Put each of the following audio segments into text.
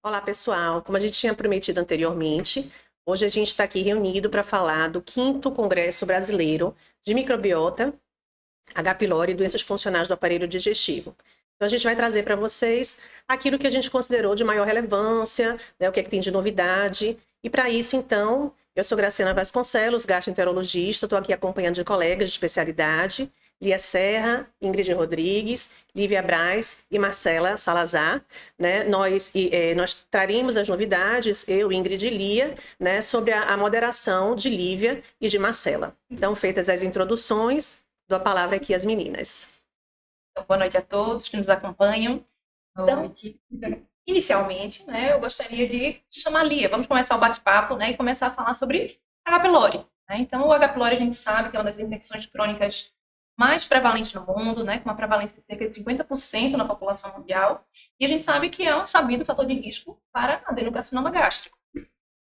Olá, pessoal. Como a gente tinha prometido anteriormente, hoje a gente está aqui reunido para falar do 5º Congresso Brasileiro de Microbiota, H. pylori e doenças funcionais do aparelho digestivo. Então, a gente vai trazer para vocês aquilo que a gente considerou de maior relevância, né, o que é que tem de novidade. E para isso, então, eu sou Graciana Vasconcelos, gastroenterologista, estou aqui acompanhando de colegas de especialidade, Lia Serra, Ingrid Rodrigues, Lívia Braz e Marcela Salazar, né? Nós traremos as novidades, eu, Ingrid e Lia, né, sobre a moderação de Lívia e de Marcela. Então, feitas as introduções, dou a palavra aqui às meninas. Então, boa noite a todos que nos acompanham. Então, inicialmente, né, eu gostaria de chamar a Lia. Vamos começar o bate-papo, né, e começar a falar sobre H. pylori. Né? Então, o H. pylori a gente sabe que é uma das infecções crônicas mais prevalentes no mundo, né, com uma prevalência de cerca de 50% na população mundial. E a gente sabe que é um sabido fator de risco para adenocarcinoma gástrico.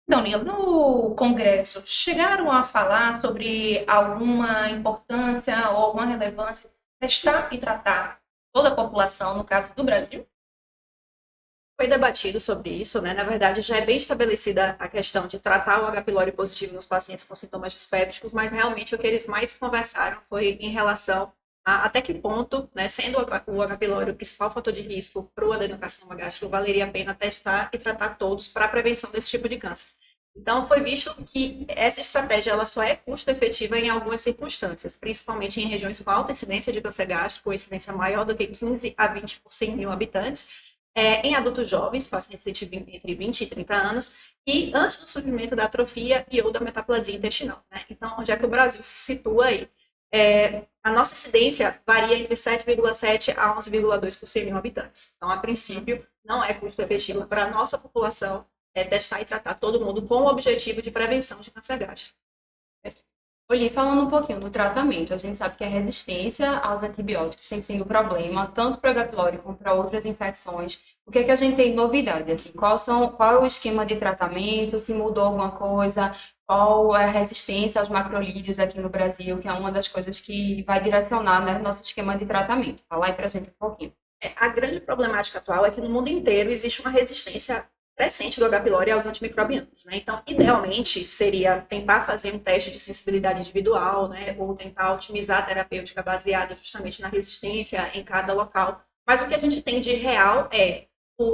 Então, Lia, no Congresso, chegaram a falar sobre alguma importância ou alguma relevância de se testar e tratar toda a população, no caso do Brasil? Foi debatido sobre isso, né? Na verdade, já é bem estabelecida a questão de tratar o H. pylori positivo nos pacientes com sintomas dispépticos, mas realmente o que eles mais conversaram foi em relação a até que ponto, né, sendo o H. pylori o principal fator de risco para o adenocarcinoma gástrico, valeria a pena testar e tratar todos para a prevenção desse tipo de câncer. Então, foi visto que essa estratégia ela só é custo-efetiva em algumas circunstâncias, principalmente em regiões com alta incidência de câncer gástrico, com incidência maior do que 15 a 20 por 100 mil habitantes, em adultos jovens, pacientes entre 20 e 30 anos, e antes do surgimento da atrofia e ou da metaplasia intestinal. Né? Então, onde é que o Brasil se situa aí? A nossa incidência varia entre 7,7 a 11,2 por 100 mil habitantes. Então, a princípio, não é custo efetivo para a nossa população testar e tratar todo mundo com o objetivo de prevenção de câncer gástrico. Olhei, falando um pouquinho do tratamento, a gente sabe que a resistência aos antibióticos tem sido um problema, tanto para H. pylori como para outras infecções. O que é que a gente tem de novidade? Assim, qual é o esquema de tratamento? Se mudou alguma coisa? Qual é a resistência aos macrolídeos aqui no Brasil, que é uma das coisas que vai direcionar, né, nosso esquema de tratamento? Fala aí para a gente um pouquinho. A grande problemática atual é que no mundo inteiro existe uma resistência crescente do H. pylori aos antimicrobianos, né? Então, idealmente, seria tentar fazer um teste de sensibilidade individual, né? Ou tentar otimizar a terapêutica baseada justamente na resistência em cada local. Mas o que a gente tem de real é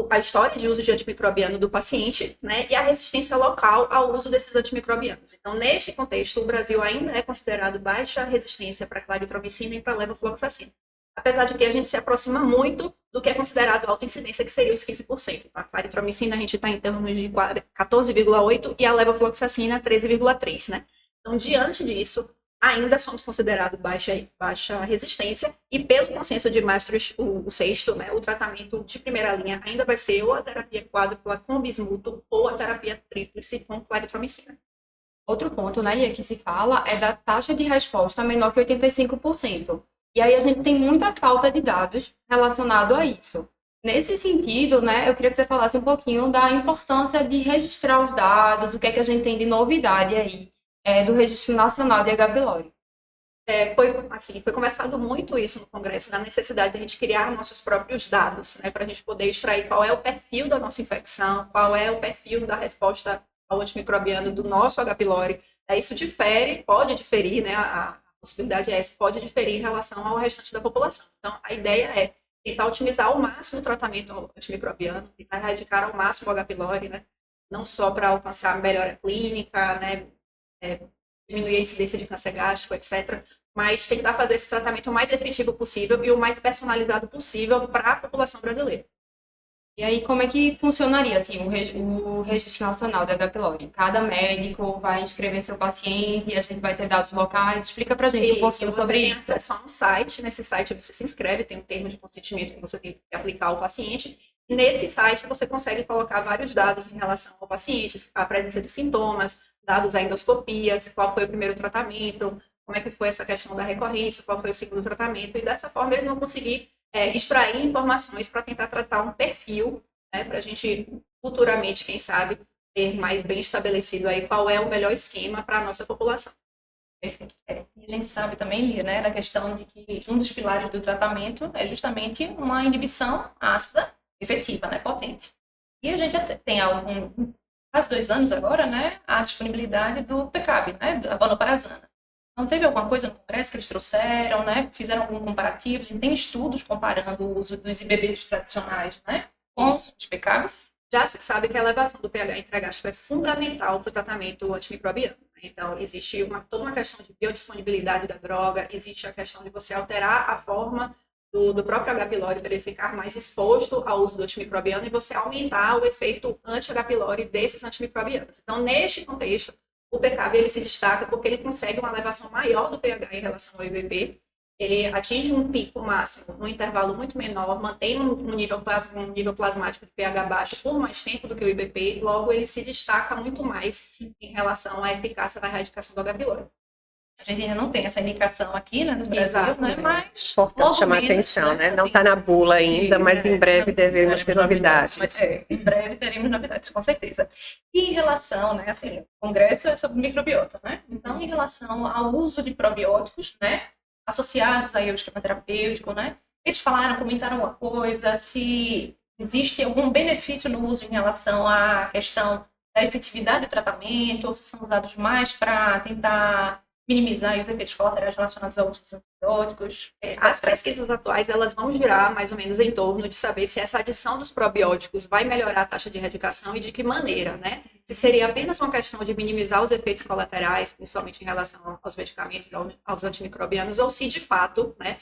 a história de uso de antimicrobiano do paciente, né? E a resistência local ao uso desses antimicrobianos. Então, neste contexto, o Brasil ainda é considerado baixa resistência para claritromicina e para levofloxacina. Apesar de que a gente se aproxima muito do que é considerado alta incidência, que seria os 15%. A claritromicina a gente está em torno de 14,8% e a levofloxacina 13,3%, né? Então, diante disso, ainda somos considerados baixa resistência e pelo consenso de Maastricht, o sexto, né, o tratamento de primeira linha ainda vai ser ou a terapia quádrupla com bismuto ou a terapia tríplice com claritromicina. Outro ponto, né, que se fala é da taxa de resposta menor que 85%. E aí a gente tem muita falta de dados relacionado a isso. Nesse sentido, né, eu queria que você falasse um pouquinho da importância de registrar os dados, o que é que a gente tem de novidade aí do Registro Nacional de H. pylori. Foi conversado muito isso no Congresso, na necessidade de a gente criar nossos próprios dados, né, para a gente poder extrair qual é o perfil da nossa infecção, qual é o perfil da resposta ao antimicrobiano do nosso H. pylori. Isso pode diferir, né, a possibilidade é essa, pode diferir em relação ao restante da população. Então, a ideia é tentar otimizar ao máximo o tratamento antimicrobiano, tentar erradicar ao máximo o H. pylori, né? Não só para alcançar melhora clínica, né? Diminuir a incidência de câncer gástrico, etc., mas tentar fazer esse tratamento o mais efetivo possível e o mais personalizado possível para a população brasileira. E aí, como é que funcionaria assim, o Registro Nacional da H. pylori? Cada médico vai inscrever seu paciente e a gente vai ter dados locais. Explica pra gente um pouquinho sobre isso. Você tem acesso a um site, nesse site você se inscreve, tem um termo de consentimento que você tem que aplicar ao paciente. Nesse site você consegue colocar vários dados em relação ao paciente, a presença de sintomas, dados a endoscopias, qual foi o primeiro tratamento, como é que foi essa questão da recorrência, qual foi o segundo tratamento, e dessa forma eles vão conseguir extrair informações para tentar tratar um perfil, né, para a gente futuramente, quem sabe, ter mais bem estabelecido aí qual é o melhor esquema para a nossa população. Perfeito. E a gente sabe também, né, da questão de que um dos pilares do tratamento é justamente uma inibição ácida efetiva, né, potente. E a gente tem quase 2 anos agora, né, a disponibilidade do PCAB, né, da vanoparazana. Não teve alguma coisa no congresso que eles trouxeram, né, fizeram algum comparativo? A gente tem estudos comparando o uso dos IBBs tradicionais, né, com os PCABs. Já se sabe que a elevação do pH intragástrico é fundamental para o tratamento antimicrobiano. Então, existe toda uma questão de biodisponibilidade da droga, existe a questão de você alterar a forma do próprio H. pylori para ele ficar mais exposto ao uso do antimicrobiano e você aumentar o efeito anti-H. pylori desses antimicrobianos. Então, neste contexto, o PCAB ele se destaca porque ele consegue uma elevação maior do pH em relação ao IBP, ele atinge um pico máximo num intervalo muito menor, mantém um nível plasmático de pH baixo por mais tempo do que o IBP, logo ele se destaca muito mais em relação à eficácia da erradicação do H. pylori. A gente ainda não tem essa indicação aqui, né, no Brasil, Exato, né, mas... Importante chamar a atenção, né? Não está na bula ainda, mas em breve devemos ter novidades. Mas, em breve teremos novidades, com certeza. E em relação, né, assim, o congresso é sobre microbiota, né? Então, em relação ao uso de probióticos, né, associados aí ao esquema terapêutico, né, eles comentaram alguma coisa, se existe algum benefício no uso em relação à questão da efetividade do tratamento, ou se são usados mais para tentar minimizar os efeitos colaterais relacionados ao uso dos antibióticos. As pesquisas atuais elas vão girar mais ou menos em torno de saber se essa adição dos probióticos vai melhorar a taxa de erradicação e de que maneira, né? Se seria apenas uma questão de minimizar os efeitos colaterais, principalmente em relação aos medicamentos, aos antimicrobianos, ou se de fato, né,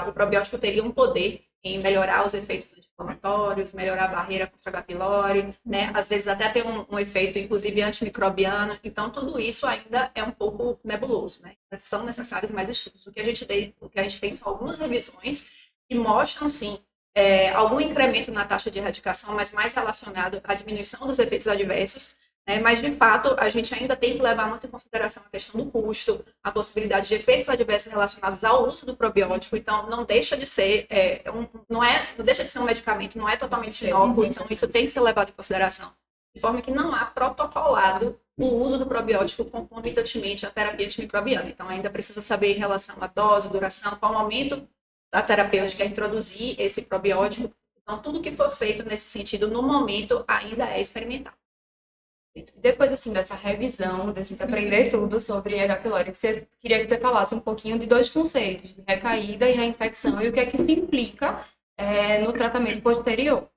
o probiótico teria um poder em melhorar os efeitos anti-inflamatórios, melhorar a barreira contra H. pylori, né? Às vezes até tem um efeito, inclusive, antimicrobiano. Então, tudo isso ainda é um pouco nebuloso, né? São necessários mais estudos. O que a gente tem são algumas revisões que mostram, sim, algum incremento na taxa de erradicação, mas mais relacionado à diminuição dos efeitos adversos, né? Mas, de fato, a gente ainda tem que levar muito em consideração a questão do custo, a possibilidade de efeitos adversos relacionados ao uso do probiótico. Então, não deixa de ser, não deixa de ser um medicamento, não é totalmente inócuo, então isso tem que ser levado em consideração. De forma que não há protocolado o uso do probiótico concomitantemente à terapia antimicrobiana. Então, ainda precisa saber em relação à dose, duração, qual o momento da terapêutica a introduzir esse probiótico. Então, tudo que for feito nesse sentido, no momento, ainda é experimental. Depois, assim, dessa revisão, da gente aprender tudo sobre H. pylori, queria que você falasse um pouquinho de 2 conceitos, de recaída e reinfecção, e o que é que isso implica no tratamento posterior.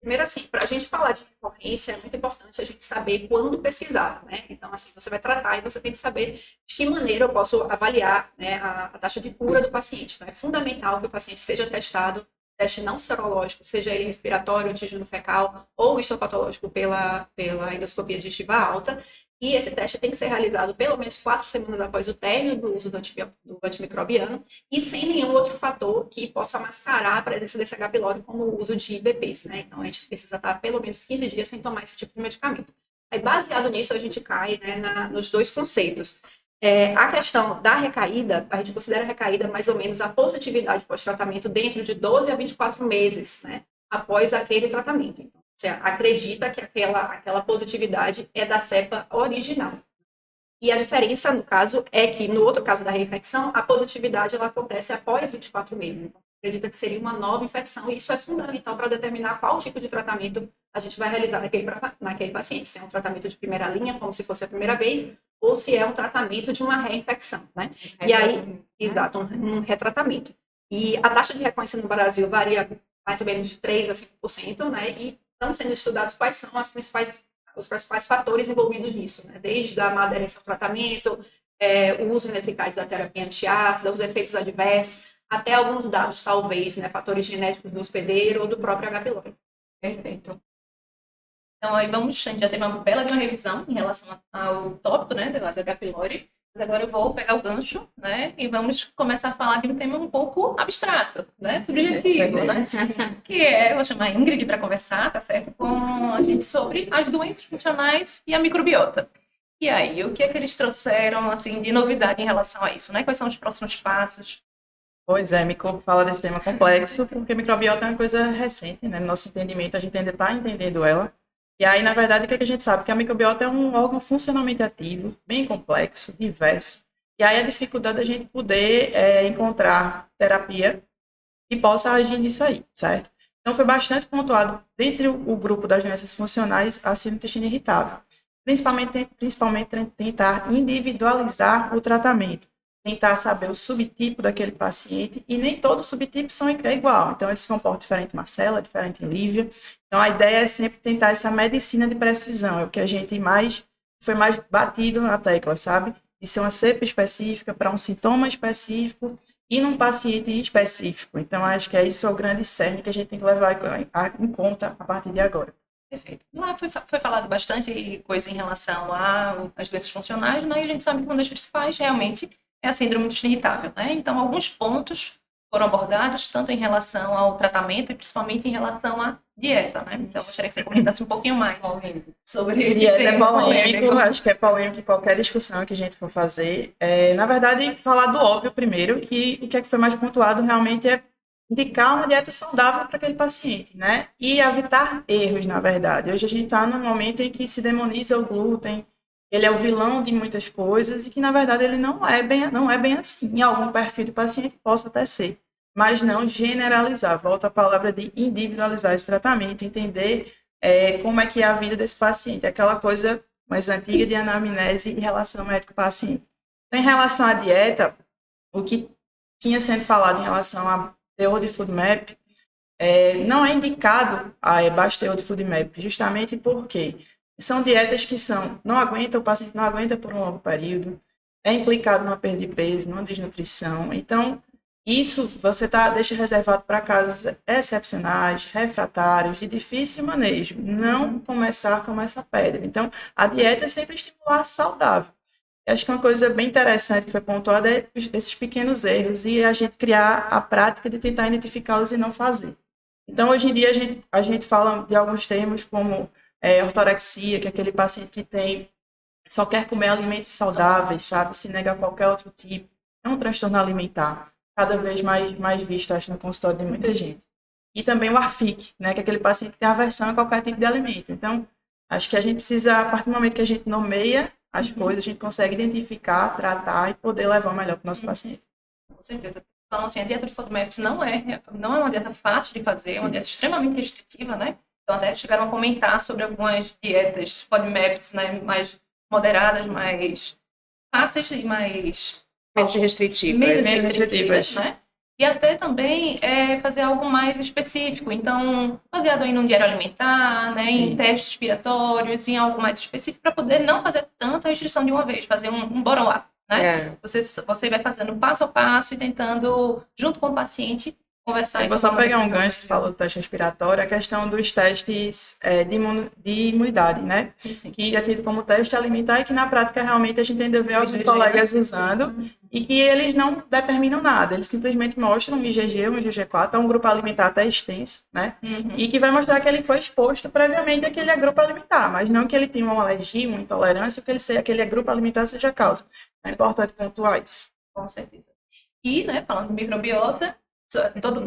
Primeiro, assim, para a gente falar de recorrência, é muito importante a gente saber quando pesquisar, né? Então, assim, você vai tratar e você tem que saber de que maneira eu posso avaliar, né, a taxa de cura do paciente. Então, é fundamental que o paciente seja testado, teste não serológico, seja ele respiratório, antígeno fecal ou histopatológico pela endoscopia digestiva alta. E esse teste tem que ser realizado pelo menos 4 semanas após o término do uso do antimicrobiano e sem nenhum outro fator que possa mascarar a presença desse H. pylori, como o uso de IBPs, né? Então, a gente precisa estar pelo menos 15 dias sem tomar esse tipo de medicamento. Aí, baseado nisso, a gente cai, né, nos 2 conceitos. A questão da recaída, a gente considera a recaída mais ou menos a positividade pós-tratamento dentro de 12 a 24 meses, né, após aquele tratamento. Então, você acredita que aquela positividade é da cepa original. E a diferença, no caso, é que no outro caso da reinfecção, a positividade ela acontece após 24 meses. Então, acredita que seria uma nova infecção e isso é fundamental para determinar qual tipo de tratamento a gente vai realizar naquele paciente. Se é um tratamento de primeira linha, como se fosse a primeira vez, ou se é um tratamento de uma reinfecção, né? E aí, exato, um retratamento. E a taxa de recorrência no Brasil varia mais ou menos de 3% a 5%, né? E estão sendo estudados quais são os principais fatores envolvidos nisso, né? Desde a má aderência ao tratamento, o uso ineficaz da terapia antiácida, os efeitos adversos, até alguns dados, talvez, né? Fatores genéticos do hospedeiro ou do próprio H. pylori. Perfeito. Então, aí a gente já teve uma bela de uma revisão em relação ao tópico, né, do H. pylori. Mas agora eu vou pegar o gancho, né, e vamos começar a falar de um tema um pouco abstrato, né, subjetivo, né, que eu vou chamar a Ingrid para conversar, tá certo, com a gente sobre as doenças funcionais e a microbiota. E aí, o que é que eles trouxeram, assim, de novidade em relação a isso, né? Quais são os próximos passos? Pois é, Mico fala desse tema complexo, porque microbiota é uma coisa recente, né? No nosso entendimento, a gente ainda está entendendo ela. E aí, na verdade, o que a gente sabe? Que a microbiota é um órgão funcionalmente ativo, bem complexo, diverso, E aí a dificuldade da gente poder encontrar terapia que possa agir nisso aí, certo? Então foi bastante pontuado dentro o grupo das doenças funcionais a síndrome do intestino irritável. Principalmente tentar individualizar o tratamento, tentar saber o subtipo daquele paciente, e nem todos os subtipos são igual, então eles se comportam diferente em Marcela, diferente em Lívia. Então a ideia é sempre tentar essa medicina de precisão, é o que a gente foi mais batido na tecla, sabe? De ser uma cepa específica para um sintoma específico e num paciente específico. Então acho que é isso o grande cerne que a gente tem que levar em conta a partir de agora. Perfeito. Lá foi falado bastante coisa em relação às doenças funcionais, né? E a gente sabe que uma das principais realmente é a síndrome do intestino irritável, né? Então, alguns pontos foram abordados, tanto em relação ao tratamento e principalmente em relação à dieta, né? Então, eu gostaria que você comentasse um pouquinho mais sobre esse Dieta tema é polêmico, acho que é polêmico em qualquer discussão que a gente for fazer. Na verdade, falar do óbvio primeiro, que o que foi mais pontuado realmente é indicar uma dieta saudável para aquele paciente, né? E evitar erros, na verdade. Hoje a gente está num momento em que se demoniza o glúten, ele é o vilão de muitas coisas e que, na verdade, ele não é bem assim. Em algum perfil do paciente possa até ser, mas não generalizar. Volto à palavra de individualizar esse tratamento, entender como é que é a vida desse paciente. Aquela coisa mais antiga de anamnese e relação médico-paciente. Então, em relação à dieta, o que tinha sendo falado em relação a teor de FODMAP, não é indicado a baixo teor de FODMAP, justamente porque são dietas que o paciente não aguenta por um longo período, é implicado numa perda de peso, numa desnutrição. Então, isso você deixa reservado para casos excepcionais, refratários, de difícil manejo. Não começar com essa pedra. Então, a dieta é sempre estimular saudável. Acho que uma coisa bem interessante que foi pontuada é esses pequenos erros e a gente criar a prática de tentar identificá-los e não fazer. Então, hoje em dia, a gente fala de alguns termos como ortorexia, que é aquele paciente que só quer comer alimentos saudáveis, sabe? Se nega a qualquer outro tipo. É um transtorno alimentar, cada vez mais visto, acho, no consultório de muita gente. E também o ARFIC, né? Que é aquele paciente que tem aversão a qualquer tipo de alimento. Então, acho que a gente precisa, a partir do momento que a gente nomeia as coisas, a gente consegue identificar, tratar e poder levar o melhor para o nosso paciente. Com certeza. Falando assim, a dieta de FODMAPs não é uma dieta fácil de fazer, é uma dieta extremamente restritiva, né? Então, até chegaram a comentar sobre algumas dietas FODMAPs, né, mais moderadas, mais fáceis e mais Menos restritivas. menos restritivas, né? E até também fazer algo mais específico. Então, baseado aí num diário alimentar, né, em Isso. testes respiratórios, em algo mais específico, para poder não fazer tanta restrição de uma vez, fazer um bottom-up, né? Você vai fazendo passo a passo e tentando, junto com o paciente, conversar. Eu vou só pegar um gancho, você falou do teste respiratório, a questão dos testes de imunidade, né? Sim. Que é tido como teste alimentar e que na prática realmente a gente ainda vê alguns IgG, colegas usando e que eles não determinam nada, eles simplesmente mostram um IgG, um IgG4, é um grupo alimentar até extenso, né? E que vai mostrar que ele foi exposto previamente àquele grupo alimentar, mas não que ele tenha uma alergia, uma intolerância, ou que aquele grupo alimentar seja a causa. É importante pontuar isso. Com certeza. E, né, falando de microbiota,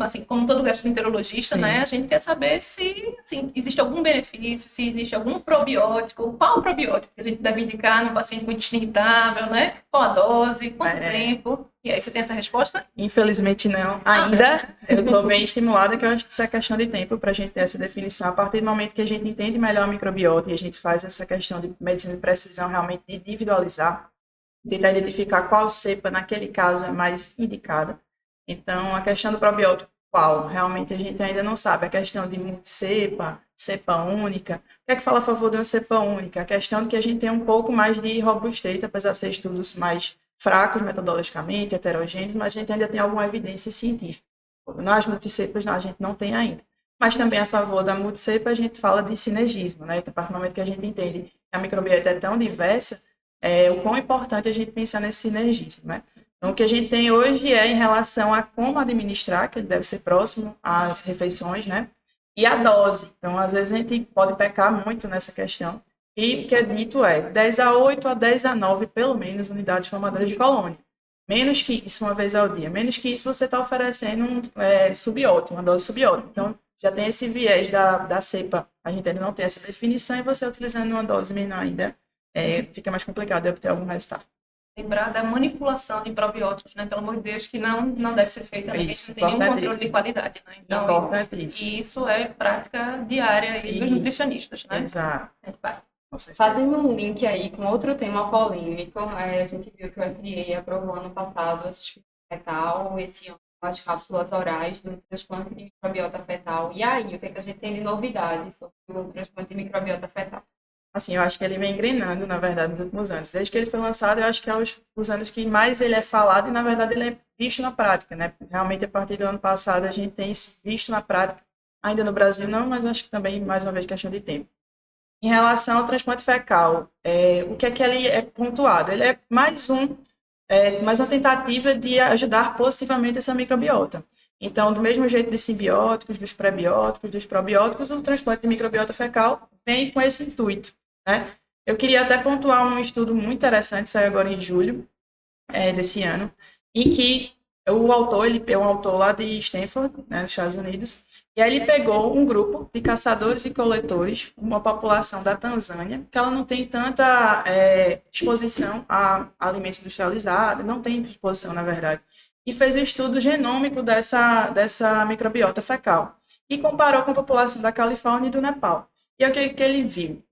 assim, como todo gastroenterologista, Sim. né, a gente quer saber se assim, existe algum benefício, se existe algum probiótico, qual probiótico que a gente deve indicar no paciente com intestino irritável, né? Qual a dose, quanto tempo? E aí, você tem essa resposta? Infelizmente não, ainda. Eu estou bem estimulada, que eu acho que isso é questão de tempo para a gente ter essa definição. A partir do momento que a gente entende melhor a microbiota e a gente faz essa questão de medicina de precisão, realmente de individualizar, tentar identificar qual cepa, naquele caso, é mais indicada. Então, a questão do probiótico, qual? Realmente a gente ainda não sabe. A questão de multicepa, cepa única. O que é que fala a favor de uma cepa única? A questão de que a gente tem um pouco mais de robustez, apesar de ser estudos mais fracos metodologicamente, heterogêneos, mas a gente ainda tem alguma evidência científica. Nas multicepas, não, a gente não tem ainda. Mas também a favor da multicepa, a gente fala de sinergismo, né? Que a partir do momento que a gente entende que a microbiota é tão diversa, o quão importante a gente pensar nesse sinergismo, né? Então, o que a gente tem hoje é em relação a como administrar, que ele deve ser próximo às refeições, né? E a dose. Então, às vezes, a gente pode pecar muito nessa questão. E o que é dito é 10/8 a 10/9, pelo menos, unidades formadoras de colônia. Menos que isso, uma vez ao dia. Menos que isso, você está oferecendo uma dose subótima. Então, já tem esse viés da cepa. A gente ainda não tem essa definição e você utilizando uma dose menor ainda, fica mais complicado de obter algum resultado. lembrar da manipulação de probióticos, né? Pelo amor de Deus, que não deve ser feita, né? Isso, Não tem nenhum controle importantíssimo. de qualidade, né? Então, Importantíssimo. isso é prática diária aí dos Isso. nutricionistas, né? Exato. Muito bem. Com certeza. Fazendo um link aí com outro tema polêmico, a gente viu que o FDA aprovou ano passado a suspeita fetal, esse ano as cápsulas orais do transplante de microbiota fetal. E aí, o que é que a gente tem de novidade sobre o transplante de microbiota fetal? Assim, eu acho que ele vem engrenando, na verdade, nos últimos anos. Desde que ele foi lançado, eu acho que é os anos que mais ele é falado e, na verdade, ele é visto na prática, né? Realmente, a partir do ano passado, a gente tem isso visto na prática. Ainda no Brasil não, mas acho que também, mais uma vez, questão de tempo. Em relação ao transplante fecal, o que é que ele é pontuado? Ele é mais uma tentativa de ajudar positivamente essa microbiota. Então, do mesmo jeito dos simbióticos, dos prebióticos, dos probióticos, o transplante de microbiota fecal vem com esse intuito, né? Eu queria até pontuar um estudo muito interessante, saiu agora em julho desse ano, em que o autor, ele é um autor lá de Stanford, né, nos Estados Unidos, e aí ele pegou um grupo de caçadores e coletores, uma população da Tanzânia, que ela não tem tanta exposição a alimentos industrializados, não tem exposição, na verdade, e fez o estudo genômico dessa microbiota fecal, e comparou com a população da Califórnia e do Nepal. E é o que ele viu?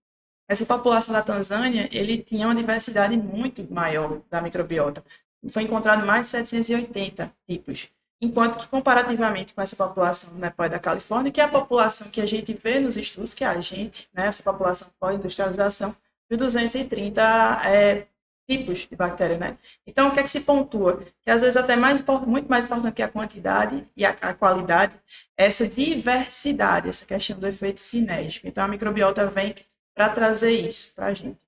Essa população da Tanzânia, ele tinha uma diversidade muito maior da microbiota. Foi encontrado mais de 780 tipos. Enquanto que, comparativamente com essa população do Nepal e da Califórnia, que é a população que a gente vê nos estudos, que é a gente, né, essa população pós-industrialização, de 230 tipos de bactérias, né? Então, o que é que se pontua? Que às vezes até muito mais importante que a quantidade e a qualidade, essa diversidade, essa questão do efeito sinérgico. Então, a microbiota vem para trazer isso para a gente.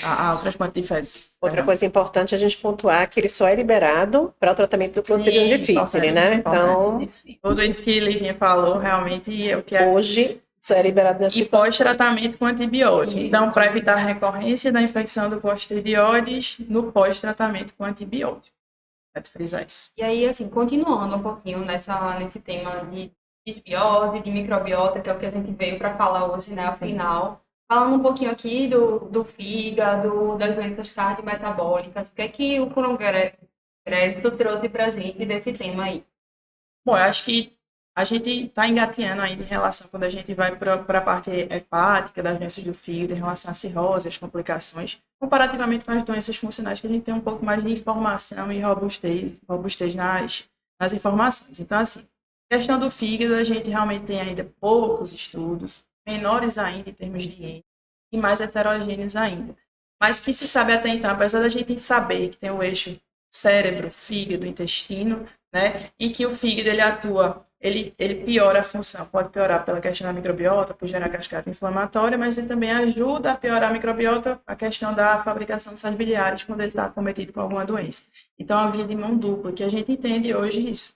O transplante de fezes. Outra coisa importante a gente pontuar que ele só é liberado para o tratamento do Clostridium difficile, né? Então, tudo isso que Livinha falou realmente é o que é. Hoje só é liberado nessa E pós-tratamento com antibiótico. Então, para evitar a recorrência da infecção do Clostridioides no pós-tratamento com antibiótico. Pode frisar isso. E aí, assim, continuando um pouquinho nesse tema de disbiose, de microbiota, que é o que a gente veio para falar hoje, né, afinal. Falando um pouquinho aqui do fígado, das doenças cardiometabólicas, o que é que o congresso trouxe para a gente desse tema aí? Bom, eu acho que a gente está engateando ainda em relação, quando a gente vai para a parte hepática das doenças do fígado, em relação à cirrose, as complicações, comparativamente com as doenças funcionais, que a gente tem um pouco mais de informação e robustez nas informações. Então, assim, questão do fígado, a gente realmente tem ainda poucos estudos, menores ainda em termos de N, e mais heterogêneos ainda. Mas que se sabe até então, apesar da gente saber que tem o eixo cérebro, fígado, intestino, né, e que o fígado ele atua, ele piora a função, pode piorar pela questão da microbiota, por gerar cascata inflamatória, mas ele também ajuda a piorar a microbiota, a questão da fabricação de sais biliares quando ele está acometido com alguma doença. Então, é uma via de mão dupla, que a gente entende hoje isso.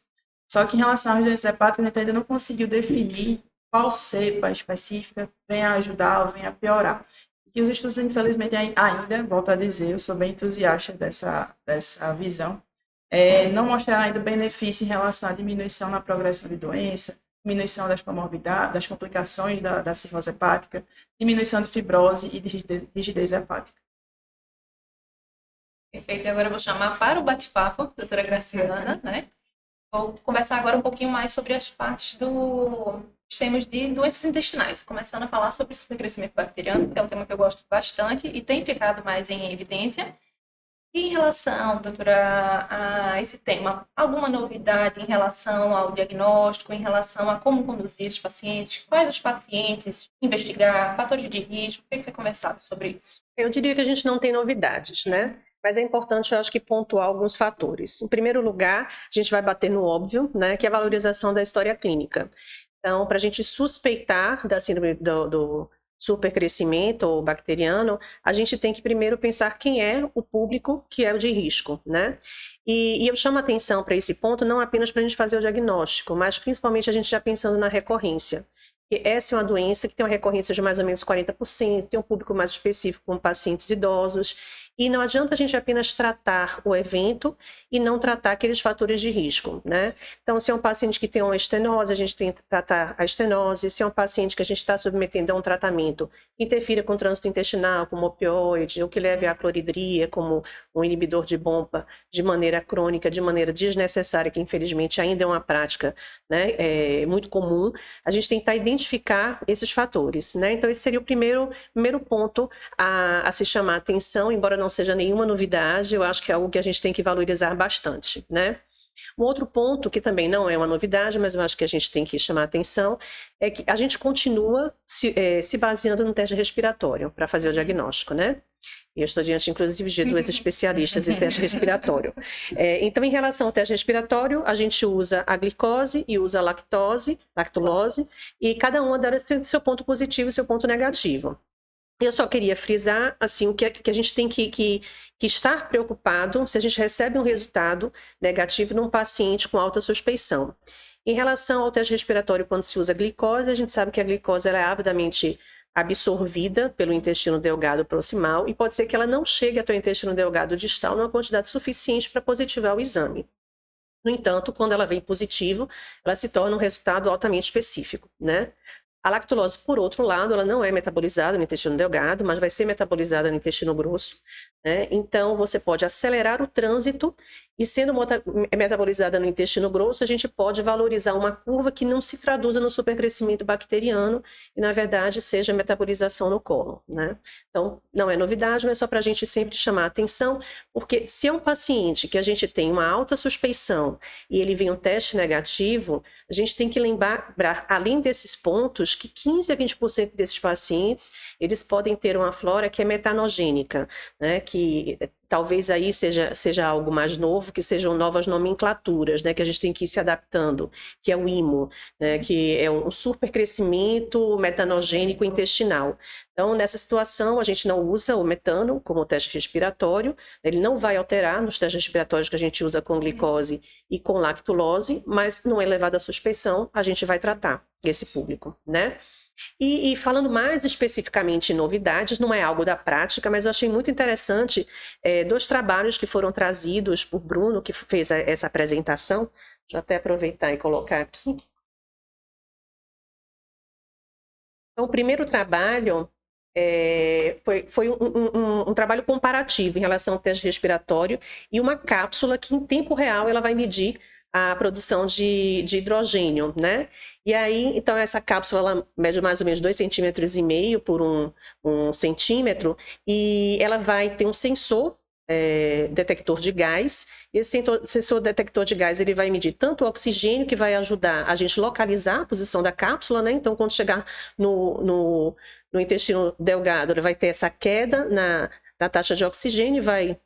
Só que em relação às doenças hepáticas, a gente ainda não conseguiu definir qual cepa específica vem a ajudar ou vem a piorar. E os estudos, infelizmente, ainda, volto a dizer, eu sou bem entusiasta dessa visão, não mostraram ainda benefício em relação à diminuição na progressão de doença, diminuição das comorbidades, das complicações da cirrose hepática, diminuição de fibrose e de rigidez hepática. Perfeito, e agora eu vou chamar para o bate-papo, doutora Graciana, né? Vou conversar agora um pouquinho mais sobre as partes dos temas de doenças intestinais, começando a falar sobre o supercrescimento bacteriano, que é um tema que eu gosto bastante e tem ficado mais em evidência. E em relação, doutora, a esse tema, alguma novidade em relação ao diagnóstico, em relação a como conduzir esses pacientes, quais os pacientes investigar, fatores de risco, o que foi conversado sobre isso? Eu diria que a gente não tem novidades, né? Mas é importante, eu acho que, pontuar alguns fatores. Em primeiro lugar, a gente vai bater no óbvio, né, que é a valorização da história clínica. Então, para a gente suspeitar da síndrome do supercrescimento bacteriano, a gente tem que primeiro pensar quem é o público que é o de risco, né? E eu chamo a atenção para esse ponto não apenas para a gente fazer o diagnóstico, mas principalmente a gente já pensando na recorrência. Porque essa é uma doença que tem uma recorrência de mais ou menos 40%, tem um público mais específico como pacientes idosos. E não adianta a gente apenas tratar o evento e não tratar aqueles fatores de risco, né? Então, se é um paciente que tem uma estenose, a gente tem que tratar a estenose. Se é um paciente que a gente está submetendo a um tratamento que interfira com o trânsito intestinal, como opioide, ou que leve à cloridria, como um inibidor de bomba, de maneira crônica, de maneira desnecessária, que infelizmente ainda é uma prática, né, muito comum, a gente tentar identificar esses fatores, né? Então, esse seria o primeiro ponto a se chamar atenção, embora não seja nenhuma novidade, eu acho que é algo que a gente tem que valorizar bastante, né? Um outro ponto, que também não é uma novidade, mas eu acho que a gente tem que chamar atenção, é que a gente continua se baseando no teste respiratório para fazer o diagnóstico, né? E eu estou diante, inclusive, de duas especialistas em teste respiratório. Então, em relação ao teste respiratório, a gente usa a glicose e usa a lactulose, e cada uma delas tem seu ponto positivo e seu ponto negativo. Eu só queria frisar, assim, o que a gente tem que estar preocupado se a gente recebe um resultado negativo num paciente com alta suspeição. Em relação ao teste respiratório, quando se usa glicose, a gente sabe que a glicose ela é rapidamente absorvida pelo intestino delgado proximal e pode ser que ela não chegue até o intestino delgado distal numa quantidade suficiente para positivar o exame. No entanto, quando ela vem positivo, ela se torna um resultado altamente específico, né? A lactulose, por outro lado, ela não é metabolizada no intestino delgado, mas vai ser metabolizada no intestino grosso, né? Então, você pode acelerar o trânsito e, sendo metabolizada no intestino grosso, a gente pode valorizar uma curva que não se traduza no supercrescimento bacteriano e, na verdade, seja metabolização no cólon, né? Então, não é novidade, mas só para a gente sempre chamar a atenção, porque se é um paciente que a gente tem uma alta suspeição e ele vem um teste negativo, a gente tem que lembrar, além desses pontos, que 15 a 20% desses pacientes, eles podem ter uma flora que é metanogênica, né? Que talvez aí seja algo mais novo, que sejam novas nomenclaturas, né? Que a gente tem que ir se adaptando, que é o IMO, né? Que é um supercrescimento metanogênico intestinal. Então, nessa situação, a gente não usa o metano como teste respiratório, ele não vai alterar nos testes respiratórios que a gente usa com glicose e com lactulose, mas numa elevada suspeição, a gente vai tratar esse público, né? E falando mais especificamente em novidades, não é algo da prática, mas eu achei muito interessante dois trabalhos que foram trazidos por Bruno, que fez essa apresentação. Deixa eu até aproveitar e colocar aqui. Então, o primeiro trabalho foi um trabalho comparativo em relação ao teste respiratório e uma cápsula que, em tempo real, ela vai medir a produção de hidrogênio, né? E aí, então, essa cápsula ela mede mais ou menos 2,5 cm por 1 centímetro e ela vai ter um sensor detector de gás. Esse sensor detector de gás ele vai medir tanto o oxigênio, que vai ajudar a gente localizar a posição da cápsula, né? Então, quando chegar no intestino delgado, ele vai ter essa queda na taxa de oxigênio, vai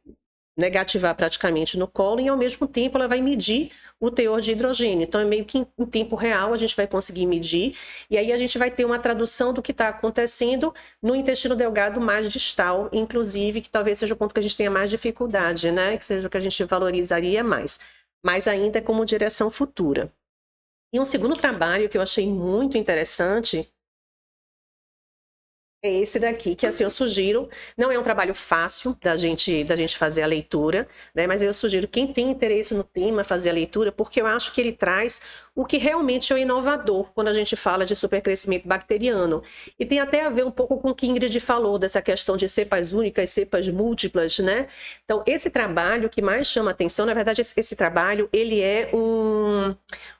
negativar praticamente no colo e, ao mesmo tempo, ela vai medir o teor de hidrogênio. Então, é meio que em tempo real a gente vai conseguir medir e aí a gente vai ter uma tradução do que está acontecendo no intestino delgado mais distal, inclusive, que talvez seja o ponto que a gente tenha mais dificuldade, né? Que seja o que a gente valorizaria mais. Mas ainda é como direção futura. E um segundo trabalho que eu achei muito interessante é esse daqui, que assim eu sugiro, não é um trabalho fácil da gente fazer a leitura, né? Mas eu sugiro quem tem interesse no tema fazer a leitura, porque eu acho que ele traz o que realmente é o inovador quando a gente fala de supercrescimento bacteriano. E tem até a ver um pouco com o que Ingrid falou, dessa questão de cepas únicas, cepas múltiplas, né? Então, esse trabalho que mais chama atenção, na verdade, esse trabalho, ele é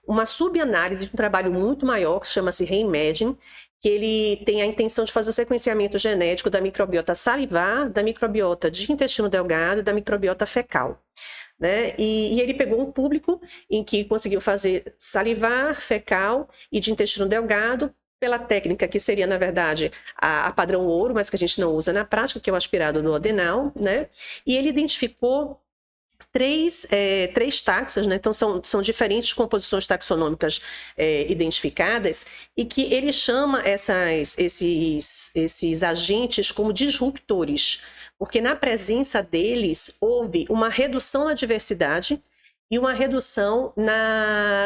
uma subanálise de um trabalho muito maior, que chama-se Reimagine, que ele tem a intenção de fazer o sequenciamento genético da microbiota salivar, da microbiota de intestino delgado e da microbiota fecal, né? E ele pegou um público em que conseguiu fazer salivar, fecal e de intestino delgado pela técnica que seria, na verdade, a padrão ouro, mas que a gente não usa na prática, que é o aspirado duodenal, né? E ele identificou três taxas, né? Então são diferentes composições taxonômicas identificadas e que ele chama esses agentes como disruptores, porque na presença deles houve uma redução na diversidade e uma redução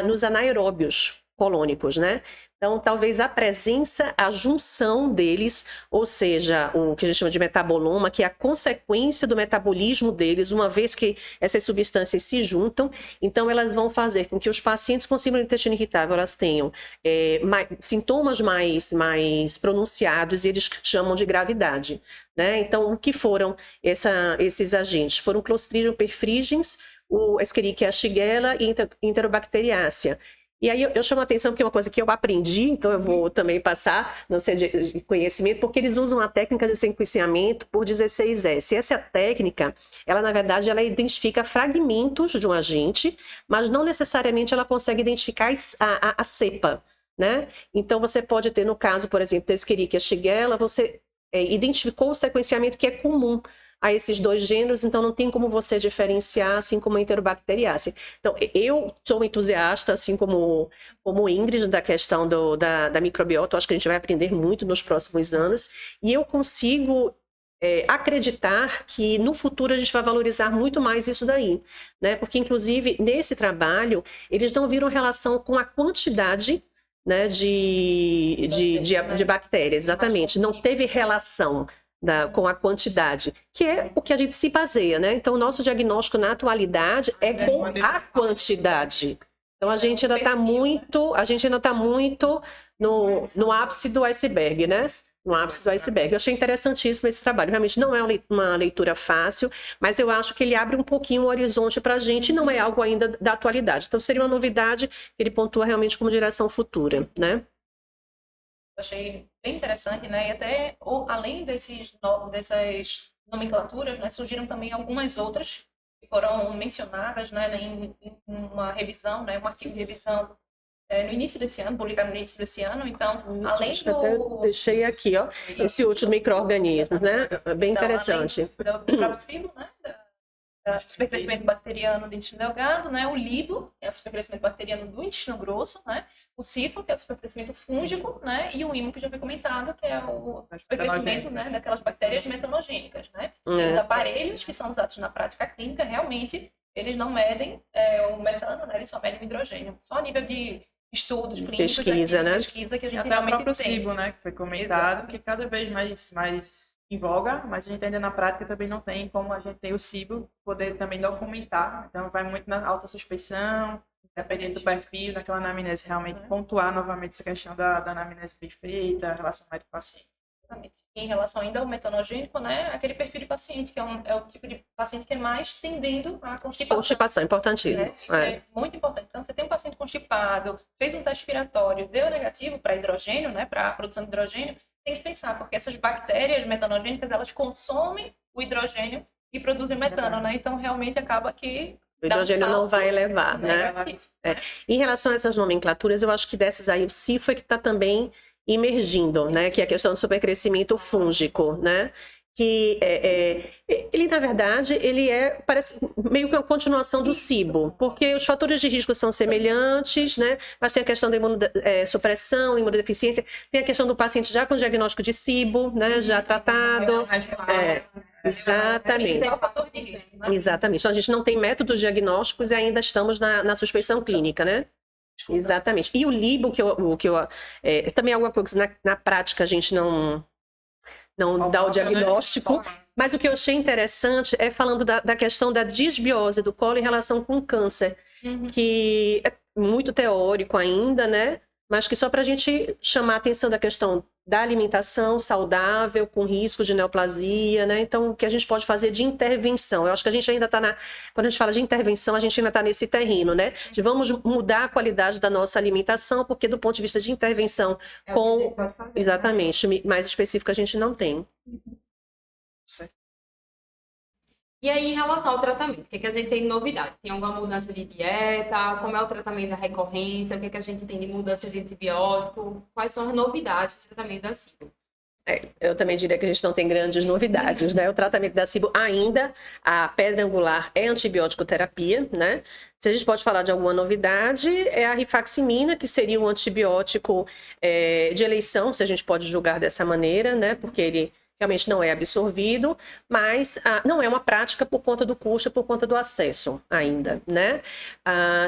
nos anaeróbios colônicos, né? Então, talvez a presença, a junção deles, ou seja, o que a gente chama de metaboloma, que é a consequência do metabolismo deles, uma vez que essas substâncias se juntam, então elas vão fazer com que os pacientes com síndrome do intestino irritável elas tenham sintomas mais pronunciados e eles chamam de gravidade, né? Então, o que foram esses agentes? Foram Clostridium perfringens, o Escherichia shigella e Enterobacteriácea. E aí eu chamo a atenção porque é uma coisa que eu aprendi, então eu vou também passar, não sei, de conhecimento, porque eles usam a técnica de sequenciamento por 16S. Essa técnica, ela na verdade, ela identifica fragmentos de um agente, mas não necessariamente ela consegue identificar a cepa, né? Então você pode ter, no caso, por exemplo, da Escherichia shigella, você identificou o sequenciamento que é comum a esses dois gêneros, então não tem como você diferenciar, assim como a Enterobacteriaceae. Então, eu sou entusiasta, assim como Ingrid, da questão da microbiota, eu acho que a gente vai aprender muito nos próximos anos, e eu consigo acreditar que no futuro a gente vai valorizar muito mais isso daí, né? Porque, inclusive, nesse trabalho, eles não viram relação com a quantidade, né, de bactérias, exatamente, não teve relação com a quantidade, que é o que a gente se baseia, né? Então, o nosso diagnóstico na atualidade é com a quantidade. Então, a gente ainda está muito no ápice do iceberg, né? No ápice do iceberg. Eu achei interessantíssimo esse trabalho. Realmente não é uma leitura fácil, mas eu acho que ele abre um pouquinho o horizonte para a gente e não é algo ainda da atualidade. Então, seria uma novidade que ele pontua realmente como direção futura, né? Achei bem interessante, né? E até, além dessas nomenclaturas, né, surgiram também algumas outras que foram mencionadas, né, em uma revisão, né, um artigo de revisão no início desse ano, publicado no início desse ano. Então, além acho que até deixei aqui, ó, esse último micro-organismo, né? Bem então, interessante. Além do próprio SIBO, né? Do supercrescimento bacteriano do intestino delgado, né? O LIBO, que é o supercrescimento bacteriano do intestino grosso, né? O SIFO, que é o supercrescimento fúngico, né? E o IMO, que já foi comentado, que é o supercrescimento, né, daquelas bactérias metanogênicas, né? Os aparelhos que são usados na prática clínica, realmente, eles não medem o metano, né? Eles só medem o hidrogênio. Só a nível de estudos clínicos, pesquisa, né? Pesquisa que a gente até o realmente próprio tem. SIBO, né, que foi comentado, que cada vez mais em voga, mas a gente ainda na prática também não tem como a gente tem o SIBO poder também documentar. Então vai muito na autossuspeição, dependendo do perfil, naquela anamnese realmente pontuar novamente essa questão da anamnese bem feita, relação médico-paciente. Exatamente. Em relação ainda ao metanogênico, né, aquele perfil de paciente, que é o tipo de paciente que é mais tendendo à constipação. Constipação, importantíssimo. Né? É muito importante. Então, você tem um paciente constipado, fez um teste respiratório, deu negativo para hidrogênio, né, para a produção de hidrogênio, tem que pensar, porque essas bactérias metanogênicas, elas consomem o hidrogênio e produzem metano, né? Então, realmente acaba que o hidrogênio não vai elevar, né? Em relação a essas nomenclaturas, eu acho que dessas aí, o SIFO é que está também emergindo, né? Que é a questão do supercrescimento fúngico, né? Que ele, na verdade, parece meio que uma continuação do SIBO, porque os fatores de risco são semelhantes, né? Mas tem a questão da supressão, imunodeficiência, tem a questão do paciente já com diagnóstico de SIBO, né? Já tratado. Exatamente. Esse é o fator de risco, né? Exatamente. Então, a gente não tem métodos diagnósticos e ainda estamos na suspeição clínica, né? Exatamente. E o LIBO, também é alguma coisa que na prática a gente não dá o diagnóstico, mas o que eu achei interessante é falando da questão da disbiose do colo em relação com o câncer, que é muito teórico ainda, né? Mas que só para a gente chamar a atenção da questão da alimentação saudável, com risco de neoplasia, né? Então, o que a gente pode fazer de intervenção? Eu acho que a gente ainda está quando a gente fala de intervenção, a gente ainda está nesse terreno, né? De vamos mudar a qualidade da nossa alimentação, porque do ponto de vista de intervenção exatamente, mais específico a gente não tem. Certo. E aí, em relação ao tratamento, o que a gente tem de novidade? Tem alguma mudança de dieta? Como é o tratamento da recorrência? O que a gente tem de mudança de antibiótico? Quais são as novidades do tratamento da SIBO? Eu também diria que a gente não tem grandes novidades, né? O tratamento da SIBO ainda, a pedra angular é antibiótico terapia, né? Se a gente pode falar de alguma novidade, é a rifaximina, que seria um antibiótico de eleição, se a gente pode julgar dessa maneira, né? Porque ele realmente não é absorvido, mas não é uma prática por conta do custo, por conta do acesso ainda, né?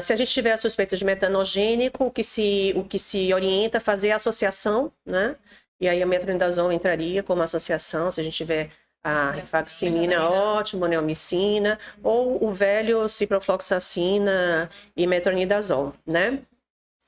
Se a gente tiver a suspeita de metanogênico, o que se orienta a fazer é a associação, né? E aí a metronidazol entraria como associação, se a gente tiver a rifaximina, ótimo, neomicina, ou o velho ciprofloxacina e metronidazol, né?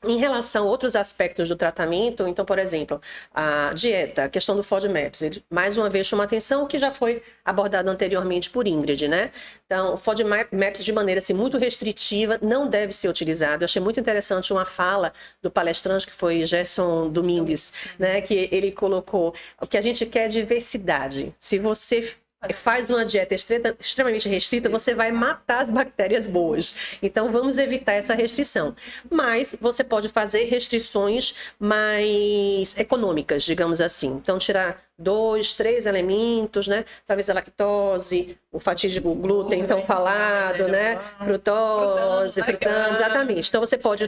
Em relação a outros aspectos do tratamento, então, por exemplo, a dieta, a questão do FODMAPs, ele, mais uma vez chama atenção, que já foi abordado anteriormente por Ingrid, né? Então, o FODMAPs de maneira assim, muito restritiva não deve ser utilizado. Eu achei muito interessante uma fala do palestrante, que foi Gerson Domingues, né? Que ele colocou, o que a gente quer é diversidade. Se você faz uma dieta extremamente restrita, você vai matar as bactérias boas. Então, vamos evitar essa restrição. Mas você pode fazer restrições mais econômicas, digamos assim. Então, tirar 2, 3 elementos, né? Talvez a lactose, o fatídico glúten, então falado, né? Frutose, frutano, exatamente. Então, você pode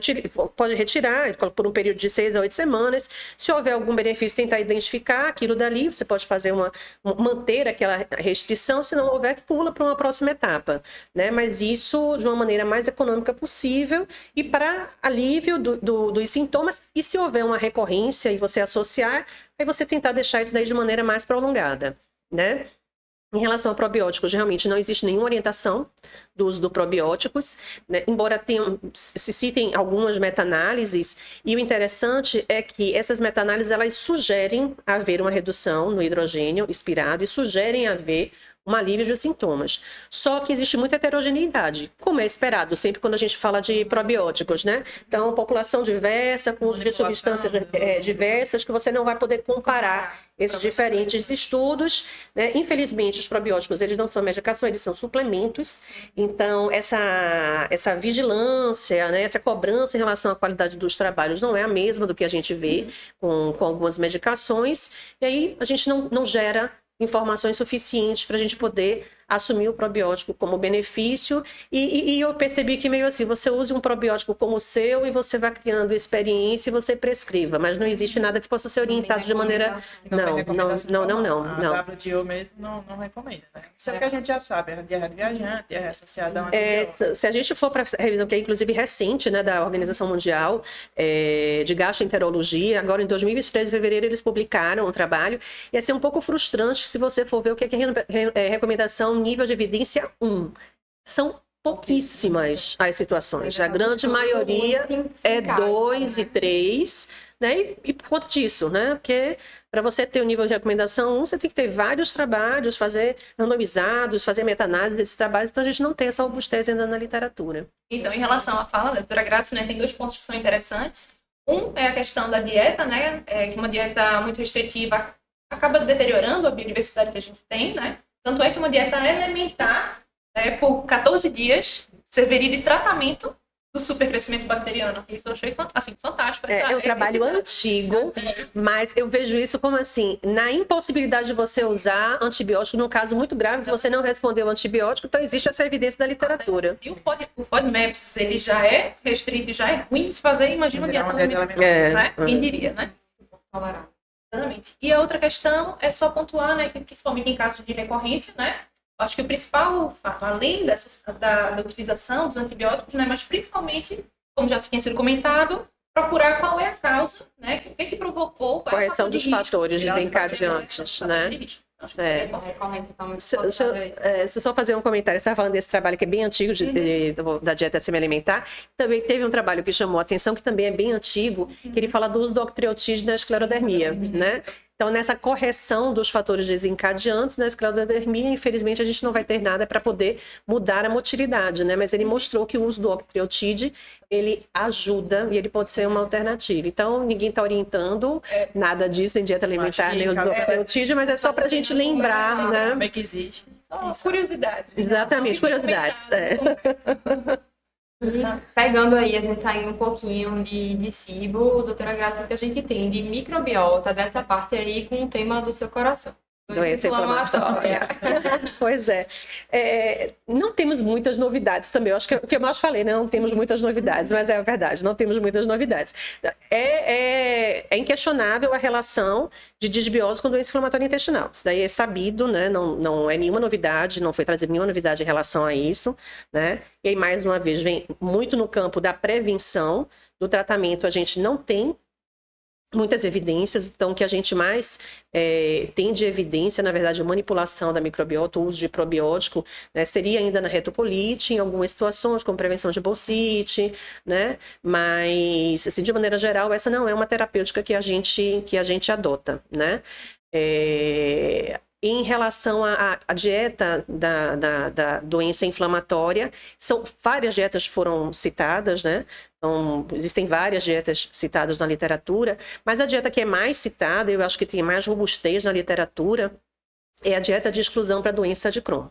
retirar por um período de 6 a 8 semanas. Se houver algum benefício, tentar identificar aquilo dali. Você pode fazer manter aquela restrição. Se não houver, pula para uma próxima etapa, né? Mas isso de uma maneira mais econômica possível e para alívio dos sintomas. E se houver uma recorrência e você associar, aí você tentar deixar isso daí de maneira mais prolongada, né? Em relação a probióticos, realmente não existe nenhuma orientação do uso de probióticos, né? Embora se citem algumas meta-análises, e o interessante é que essas meta-análises elas sugerem haver uma redução no hidrogênio expirado e sugerem haver um alívio de sintomas. Só que existe muita heterogeneidade, como é esperado sempre quando a gente fala de probióticos, né? Então, população diversa, com uso de substâncias diversas, que você não vai poder comparar esses diferentes estudos, né? Infelizmente, os probióticos, eles não são medicação, eles são suplementos. Então, essa vigilância, né? Essa cobrança em relação à qualidade dos trabalhos não é a mesma do que a gente vê com algumas medicações. E aí, a gente não gera informações suficientes para a gente poder assumir o probiótico como benefício e eu percebi que meio assim, você usa um probiótico como o seu e você vai criando experiência e você prescreva, mas não existe nada que possa ser orientado de maneira... Não. A WTO mesmo não recomenda, né? Isso é o que a gente já sabe, a diarreia de viajante, é associada a uma antibiótica. Se a gente for para a revisão, que é inclusive recente, né, da Organização Mundial de Gastroenterologia, agora em 2023, em fevereiro, eles publicaram um trabalho, e assim, é um pouco frustrante se você for ver o que é recomendação nível de evidência 1. São pouquíssimas as situações. A grande maioria é 2 e 3, né? E por conta disso, né? Porque para você ter o nível de recomendação 1, você tem que ter vários trabalhos, fazer randomizados, fazer meta-análise desses trabalhos, então a gente não tem essa robustez ainda na literatura. Então, em relação à fala da doutora Graça, né, tem 2 pontos que são interessantes. Um é a questão da dieta, né? Que uma dieta muito restritiva acaba deteriorando a biodiversidade que a gente tem, né? Tanto é que uma dieta elementar, por 14 dias, serviria de tratamento do supercrescimento bacteriano. Isso eu achei fantástico. É um trabalho antigo, mas eu vejo isso como assim, na impossibilidade de você usar antibiótico, num caso muito grave, que você não respondeu ao antibiótico, então existe essa evidência da literatura. Se o FODMAPs ele já é restrito e já é ruim de se fazer, imagina uma dieta alimentar, né? Quem diria, né? Exatamente. E a outra questão é só pontuar, né, que principalmente em casos de recorrência, né, acho que o principal fato, além da utilização dos antibióticos, né, mas principalmente, como já tinha sido comentado, procurar qual é a causa, né, o que provocou... Correção dos fatores desencadeantes, né? Deixa eu só fazer um comentário. Você estava falando desse trabalho que é bem antigo da dieta semi-alimentar. Também teve um trabalho que chamou a atenção, que também é bem antigo, que ele fala do uso do octreotide na esclerodermia, né? Então, nessa correção dos fatores desencadeantes na esclerodermia, infelizmente, a gente não vai ter nada para poder mudar a motilidade, né? Mas ele mostrou que o uso do octreotide, ele ajuda e ele pode ser uma alternativa. Então, ninguém está orientando nada disso em dieta alimentar, nem uso do octreotide, mas é só para a gente lembrar, né? Como é que existe. Só curiosidades. Exatamente, curiosidades. E pegando aí, a gente tá indo um pouquinho de SIBO, doutora Graça, que a gente tem de microbiota, dessa parte aí com o tema do seu coração. Doença inflamatória. Pois é. Não temos muitas novidades também. Eu acho que é o que eu mais falei, né? Não temos muitas novidades, mas é a verdade, não temos muitas novidades. É inquestionável a relação de disbiose com doença inflamatória intestinal. Isso daí é sabido, né? Não é nenhuma novidade, não foi trazida nenhuma novidade em relação a isso, né? E aí, mais uma vez, vem muito no campo da prevenção. Do tratamento, a gente não tem muitas evidências, então o que a gente mais tem de evidência, na verdade, a manipulação da microbiota, o uso de probiótico, né, seria ainda na retocolite, em algumas situações, como prevenção de bolsite, né, mas, assim, de maneira geral, essa não é uma terapêutica que a gente adota, né. Em relação à dieta da doença inflamatória, várias dietas foram citadas, né? Então, existem várias dietas citadas na literatura, mas a dieta que é mais citada, eu acho que tem mais robustez na literatura, é a dieta de exclusão para a doença de Crohn.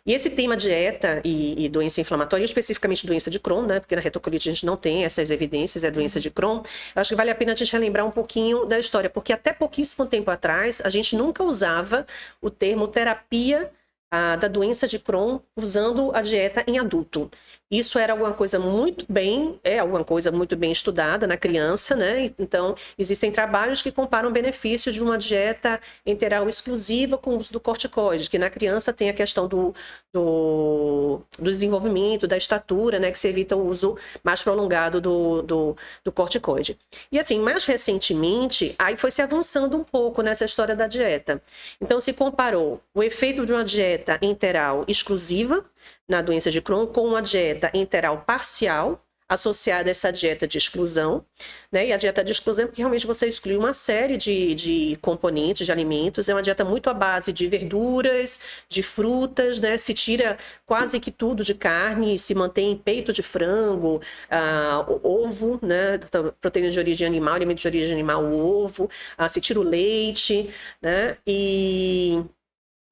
E esse tema dieta e doença inflamatória, especificamente doença de Crohn, né, porque na retocolite a gente não tem essas evidências, é doença de Crohn, eu acho que vale a pena a gente relembrar um pouquinho da história, porque até pouquíssimo tempo atrás, a gente nunca usava o termo terapia da doença de Crohn usando a dieta em adulto. Isso era alguma coisa muito bem estudada na criança, né? Então, existem trabalhos que comparam o benefício de uma dieta enteral exclusiva com o uso do corticoide, que na criança tem a questão do desenvolvimento, da estatura, né? Que se evita o uso mais prolongado do corticoide. E assim, mais recentemente, aí foi se avançando um pouco nessa história da dieta. Então, se comparou o efeito de uma dieta enteral exclusiva na doença de Crohn com uma dieta enteral parcial associada a essa dieta de exclusão, né? E a dieta de exclusão é porque realmente você exclui uma série de componentes, de alimentos, é uma dieta muito à base de verduras, de frutas, né? Se tira quase que tudo de carne, se mantém peito de frango, ovo, né? Proteína de origem animal, alimento de origem animal, o ovo, se tira o leite, né? E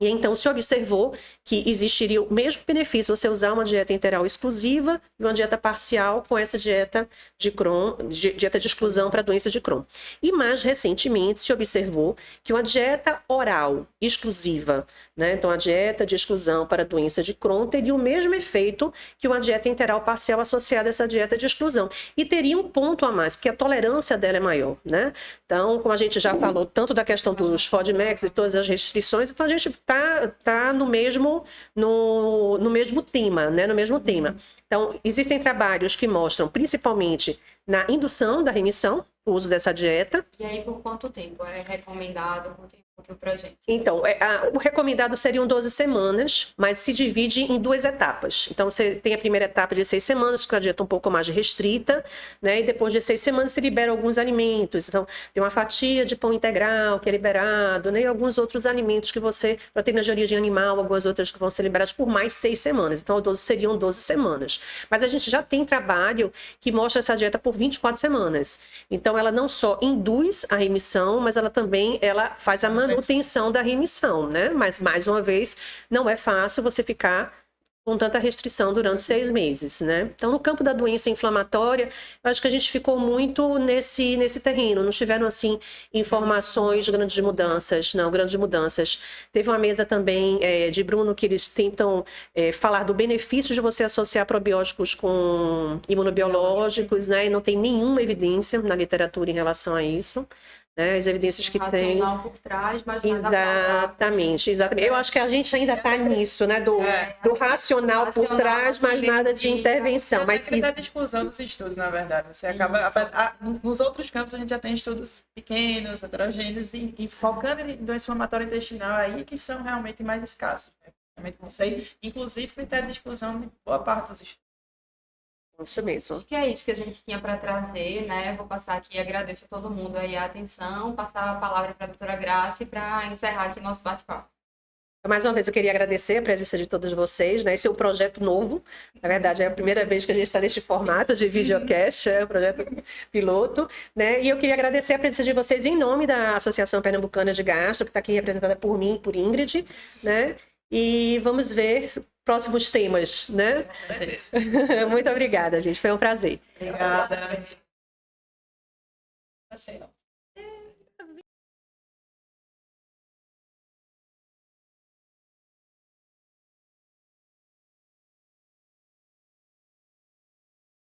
então se observou que existiria o mesmo benefício você usar uma dieta enteral exclusiva e uma dieta parcial com essa dieta de Crohn, dieta de exclusão para a doença de Crohn. E mais recentemente se observou que uma dieta oral exclusiva, né, então a dieta de exclusão para a doença de Crohn teria o mesmo efeito que uma dieta enteral parcial associada a essa dieta de exclusão. E teria um ponto a mais, porque a tolerância dela é maior, né? Então, como a gente já falou, tanto da questão dos FODMAPs e todas as restrições, então a gente tá no mesmo tema, né? No mesmo tema. Então, existem trabalhos que mostram, principalmente na indução da remissão, o uso dessa dieta. E aí, por quanto tempo é recomendado? Conta um pouquinho pra gente. Então, o recomendado seriam 12 semanas, mas se divide em 2 etapas. Então, você tem a primeira etapa de 6 semanas, com a dieta um pouco mais restrita, né? E depois de 6 semanas se libera alguns alimentos. Então, tem uma fatia de pão integral que é liberado, né? E alguns outros alimentos que proteína de origem animal, algumas outras que vão ser liberadas por mais 6 semanas. Então, seriam 12 semanas. Mas a gente já tem trabalho que mostra essa dieta por 24 semanas. Então, ela não só induz a remissão, mas ela também faz a manutenção da remissão, né? Mas, mais uma vez, não é fácil você ficar com tanta restrição durante 6 meses, né? Então, no campo da doença inflamatória, eu acho que a gente ficou muito nesse terreno. Não tiveram, assim, informações de grandes mudanças. Teve uma mesa também de Bruno que eles tentam falar do benefício de você associar probióticos com imunobiológicos, né? E não tem nenhuma evidência na literatura em relação a isso. Né, as evidências que tem por trás, mas exatamente. Eu acho que a gente ainda está nisso, né, do racional por trás, mas nada de intervenção. Mas critério de exclusão dos estudos, na verdade. Você acaba, nos outros campos a gente já tem estudos pequenos, heterogêneos e focando em doença inflamatória intestinal aí que são realmente mais escassos. Né? Realmente não sei, inclusive critério de exclusão de boa parte dos estudos. Isso mesmo. Acho que é isso que a gente tinha para trazer, né? Vou passar aqui, agradeço a todo mundo aí a atenção, passar a palavra para a doutora Grace para encerrar aqui nosso bate-papo. Mais uma vez eu queria agradecer a presença de todos vocês, né? Esse é um projeto novo, na verdade é a primeira vez que a gente está neste formato de videocast, é um projeto piloto, né? E eu queria agradecer a presença de vocês em nome da Associação Pernambucana de Gastro, que está aqui representada por mim e por Ingrid, né? E vamos ver próximos temas, né? Muito obrigada, gente. Foi um prazer. Obrigada. Achei.